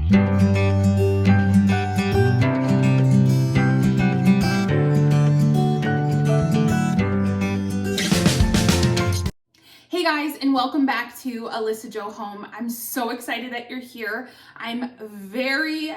Hey guys, and welcome back to Alyssa Jo Home. I'm so excited that you're here. I'm very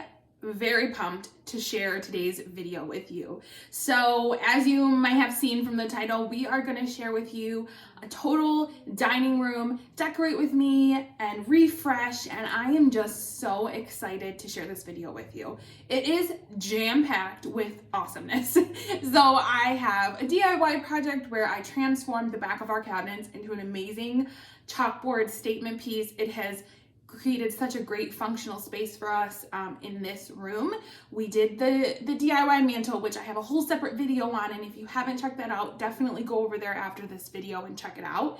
pumped to share today's video with you. So as you might have seen from the title, we are going to share with you a total dining room, decorate with me and refresh, and I am just so excited to share this video with you. It is jam-packed with awesomeness. So I have a DIY project where I transformed the back of our cabinets into an amazing chalkboard statement piece. It has created such a great functional space for us in this room. We did the DIY mantle, which I have a whole separate video on, and if you haven't checked that out, definitely go over there after this video and check it out.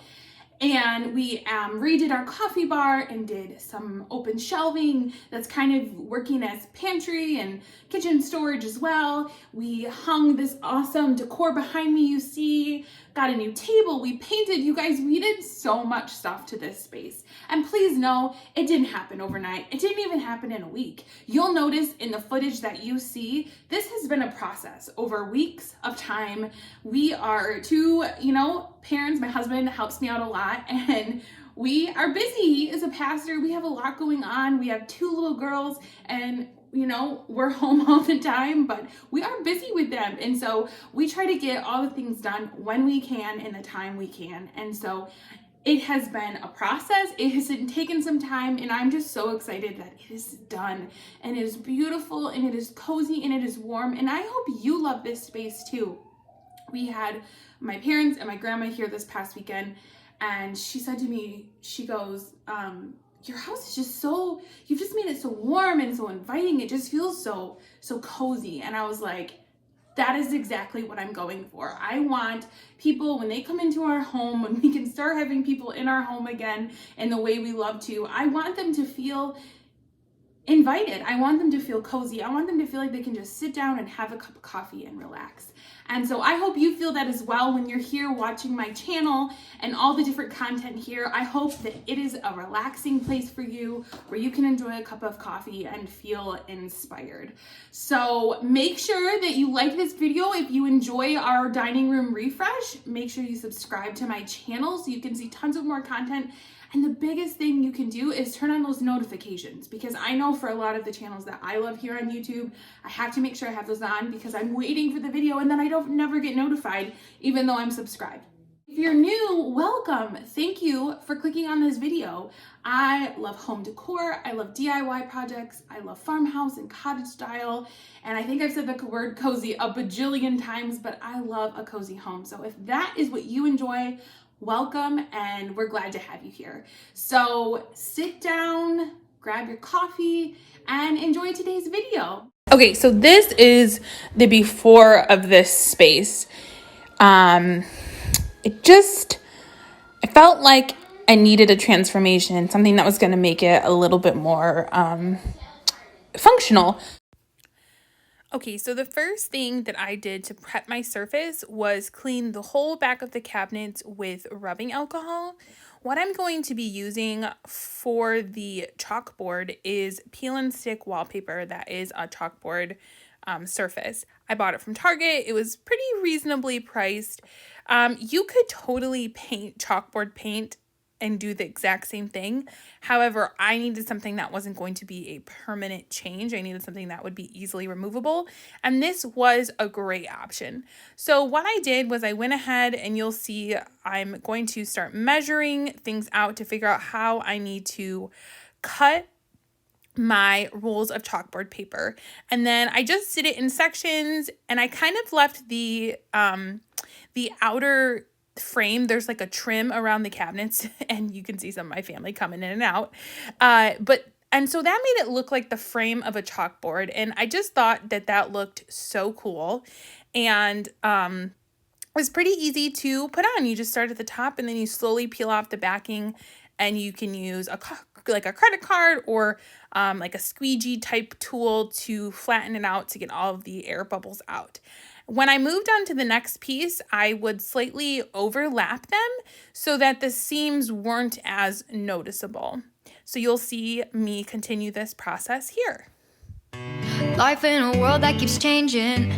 And we redid our coffee bar and did some open shelving that's kind of working as pantry and kitchen storage as well. We hung this awesome decor behind me you see, got a new table, we painted. You guys, we did so much stuff to this space. And please know, it didn't happen overnight. It didn't even happen in a week. You'll notice in the footage that you see, this has been a process over weeks of time. We are two, parents. My husband helps me out a lot, and we are busy. He is a pastor. We have a lot going on. We have two little girls, and we're home all the time, but we are busy with them. And so we try to get all the things done when we can in the time we can. And so it has been a process. It has taken some time, and I'm just so excited that it is done, and it is beautiful, and it is cozy, and it is warm. And I hope you love this space too. We had my parents and my grandma here this past weekend, and she said to me, she goes, your house is just so, you've just made it so warm and so inviting. It just feels so cozy. And I was like, that is exactly what I'm going for. I want people, when they come into our home, when we can start having people in our home again in the way we love to, I want them to feel invited. I want them to feel cozy. I want them to feel like they can just sit down and have a cup of coffee and relax. And so I hope you feel that as well when you're here watching my channel and all the different content here. I hope that it is a relaxing place for you where you can enjoy a cup of coffee and feel inspired. So make sure that you like this video. If you enjoy our dining room refresh, make sure you subscribe to my channel so you can see tons of more content. And the biggest thing you can do is turn on those notifications, because I know for a lot of the channels that I love here on YouTube, I have to make sure I have those on because I'm waiting for the video and then I don't never get notified even though I'm subscribed. If you're new, welcome. Thank you for clicking on this video. I love home decor. I love DIY projects. I love farmhouse and cottage style. And I think I've said the word cozy a bajillion times, but I love a cozy home. So if that is what you enjoy, welcome, and we're glad to have you here. So sit down, grab your coffee, and enjoy today's video. Okay, so this is the before of this space. I felt like I needed a transformation, something that was going to make it a little bit more functional. Okay, so the first thing that I did to prep my surface was clean the whole back of the cabinets with rubbing alcohol. What I'm going to be using for the chalkboard is peel and stick wallpaper that is a chalkboard surface. I bought it from Target. It was pretty reasonably priced. You could totally paint chalkboard paint and do the exact same thing. However, I needed something that wasn't going to be a permanent change. I needed something that would be easily removable, and this was a great option. So what I did was I went ahead, and you'll see I'm going to start measuring things out to figure out how I need to cut my rolls of chalkboard paper. And then I just did it in sections, and I kind of left the outer frame, there's like a trim around the cabinets, and you can see some of my family coming in and out. And so that made it look like the frame of a chalkboard, and I just thought that looked so cool. And it was pretty easy to put on. You just start at the top, and then you slowly peel off the backing, and you can use a credit card or like a squeegee type tool to flatten it out to get all of the air bubbles out. When I moved on to the next piece, I would slightly overlap them so that the seams weren't as noticeable. So you'll see me continue this process here. Life in a world that keeps changing.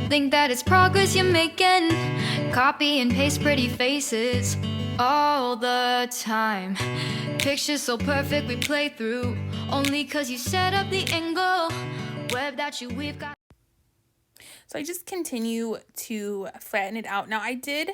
Think that it's progress you're making. Copy and paste pretty faces all the time. Pictures so perfect we play through. Only cause you set up the angle. Web that you we've got. So I just continue to flatten it out. Now I did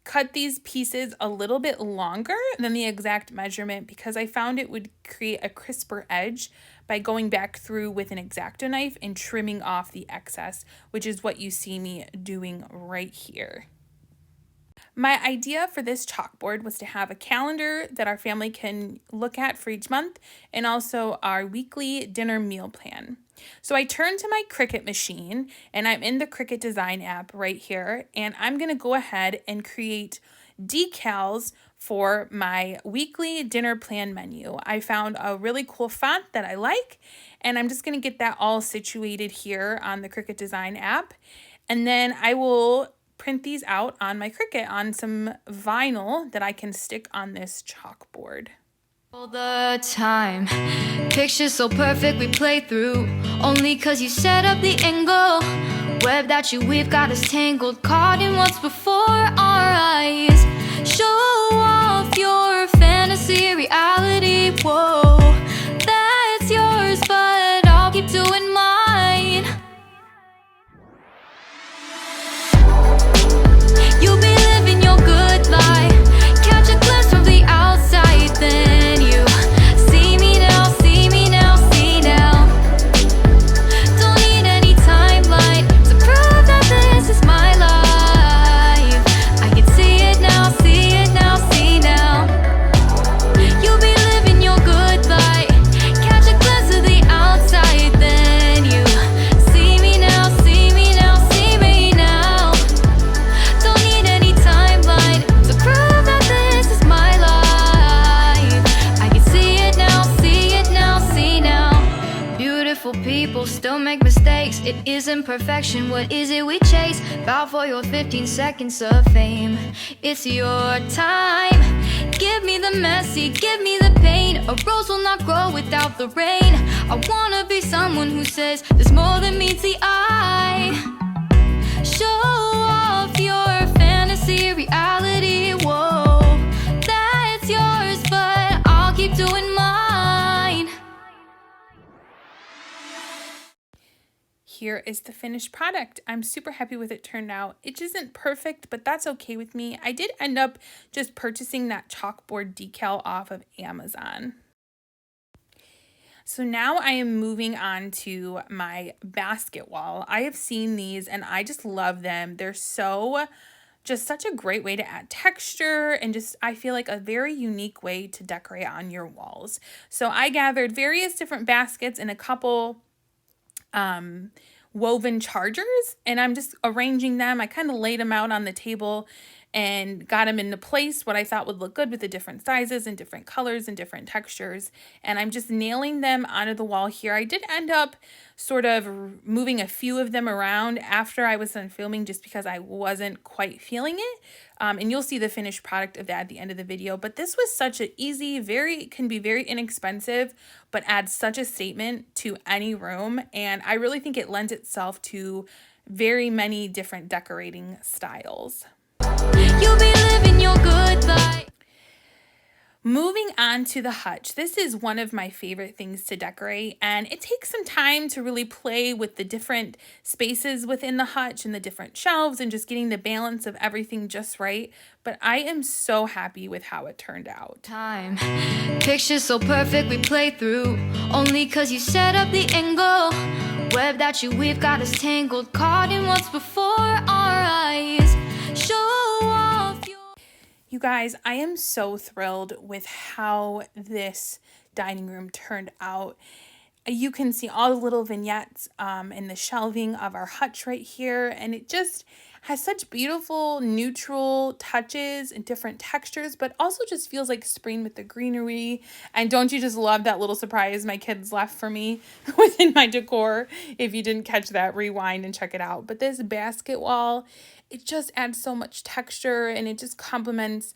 cut these pieces a little bit longer than the exact measurement because I found it would create a crisper edge by going back through with an X-Acto knife and trimming off the excess, which is what you see me doing right here. My idea for this chalkboard was to have a calendar that our family can look at for each month and also our weekly dinner meal plan. So I turned to my Cricut machine and I'm in the Cricut Design app right here, and I'm going to go ahead and create decals for my weekly dinner plan menu. I found a really cool font that I like, and I'm just going to get that all situated here on the Cricut Design app. And then I will print these out on my Cricut on some vinyl that I can stick on this chalkboard. All the time. Pictures so perfect we play through. Only cause you set up the angle. Web that you we've got us tangled. Caught in what's before our eyes. Show off your fantasy reality. Whoa, that's yours, but I'll keep doing mine. You'll be living your good life. Catch a glimpse from the outside, then you see me now, see me now, see now. Don't need any timeline to prove that this is my life. I can see it now, see it now, see now. You'll be living your good life. Catch a glimpse of the outside, then you see me now, see me now, see me now. Don't need any timeline to prove that this is my life. I can see it now, see it now, see now. Beautiful people still make mistakes. It isn't perfection, what is it we chase? Bow for your 15 seconds of fame. It's your time. Give me the messy, give me the pain. A rose will not grow without the rain. I wanna be someone who says there's more than meets the eye. Show off your fantasy reality. Whoa, that's yours, but I'll keep doing mine. Here is the finished product. I'm super happy with it turned out. It isn't perfect, but that's okay with me. I did end up just purchasing that chalkboard decal off of Amazon. So now I am moving on to my basket wall. I have seen these and I just love them. They're just such a great way to add texture and just, I feel like, a very unique way to decorate on your walls. So I gathered various different baskets and a couple woven chargers, and I'm just arranging them. I kind of laid them out on the table and got them into place what I thought would look good with the different sizes and different colors and different textures. And I'm just nailing them onto the wall here. I did end up sort of moving a few of them around after I was done filming just because I wasn't quite feeling it. And you'll see the finished product of that at the end of the video. But this was such an easy, can be very inexpensive, but adds such a statement to any room. And I really think it lends itself to very many different decorating styles. You'll be living your good life. Moving on to the hutch. This is one of my favorite things to decorate, and it takes some time to really play with the different spaces within the hutch and the different shelves and just getting the balance of everything just right. But I am so happy with how it turned out. Time. Pictures so perfect we play through. Only cause you set up the angle. Web that you we've got us tangled. Caught in what's before our eyes. Show off your... You guys, I am so thrilled with how this dining room turned out. You can see all the little vignettes and the shelving of our hutch right here, and it just has such beautiful neutral touches and different textures, but also just feels like spring with the greenery. And don't you just love that little surprise my kids left for me within my decor? If you didn't catch that, rewind and check it out. But this basket wall, it just adds so much texture, and it just complements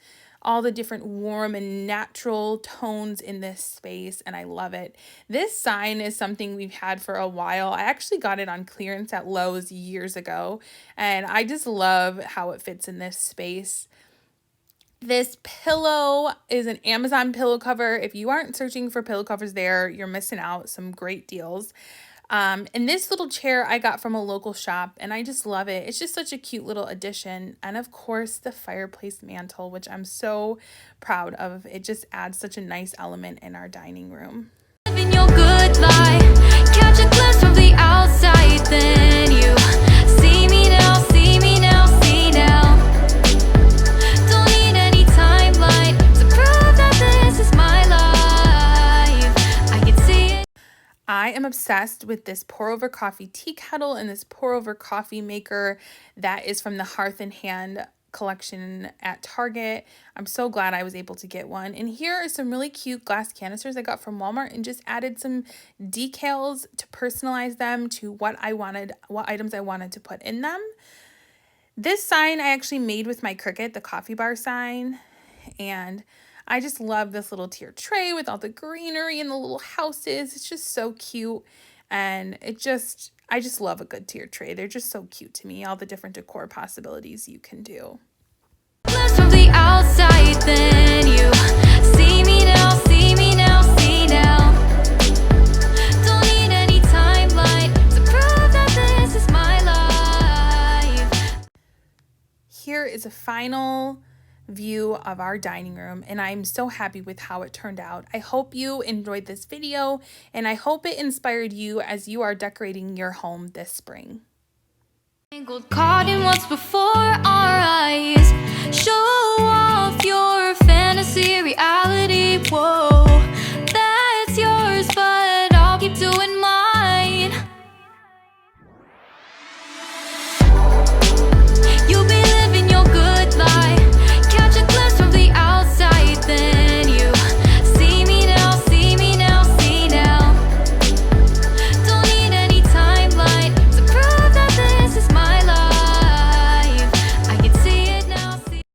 all the different warm and natural tones in this space, and I love it. This sign is something we've had for a while. I actually got it on clearance at Lowe's years ago, and I just love how it fits in this space. This pillow is an Amazon pillow cover. If you aren't searching for pillow covers there, you're missing out. Some great deals. And this little chair I got from a local shop, and I just love it. It's just such a cute little addition. And of course, the fireplace mantle, which I'm so proud of. It just adds such a nice element in our dining room. Living your good life, catch a glimpse from the outside, then you see me now, see me now, see now. Don't need any timeline to prove that this is my life. I can see it. I am obsessed with this pour over coffee tea kettle and this pour over coffee maker that is from the Hearth and Hand collection at Target. I'm so glad I was able to get one. And here are some really cute glass canisters I got from Walmart and just added some decals to personalize them to what items I wanted to put in them. This sign I actually made with my Cricut, the coffee bar sign, and I just love this little tier tray with all the greenery and the little houses. It's just so cute, and I just love a good tier tray. They're just so cute to me, all the different decor possibilities you can do. From the outside, then you see me now, see me now, see now. Don't need any timeline to prove that this is my life. Here is a final view of our dining room, and I'm so happy with how it turned out. I hope you enjoyed this video, and I hope it inspired you as you are decorating your home this spring. Tangled, caught in what's before our eyes. Show off your fantasy reality. Whoa.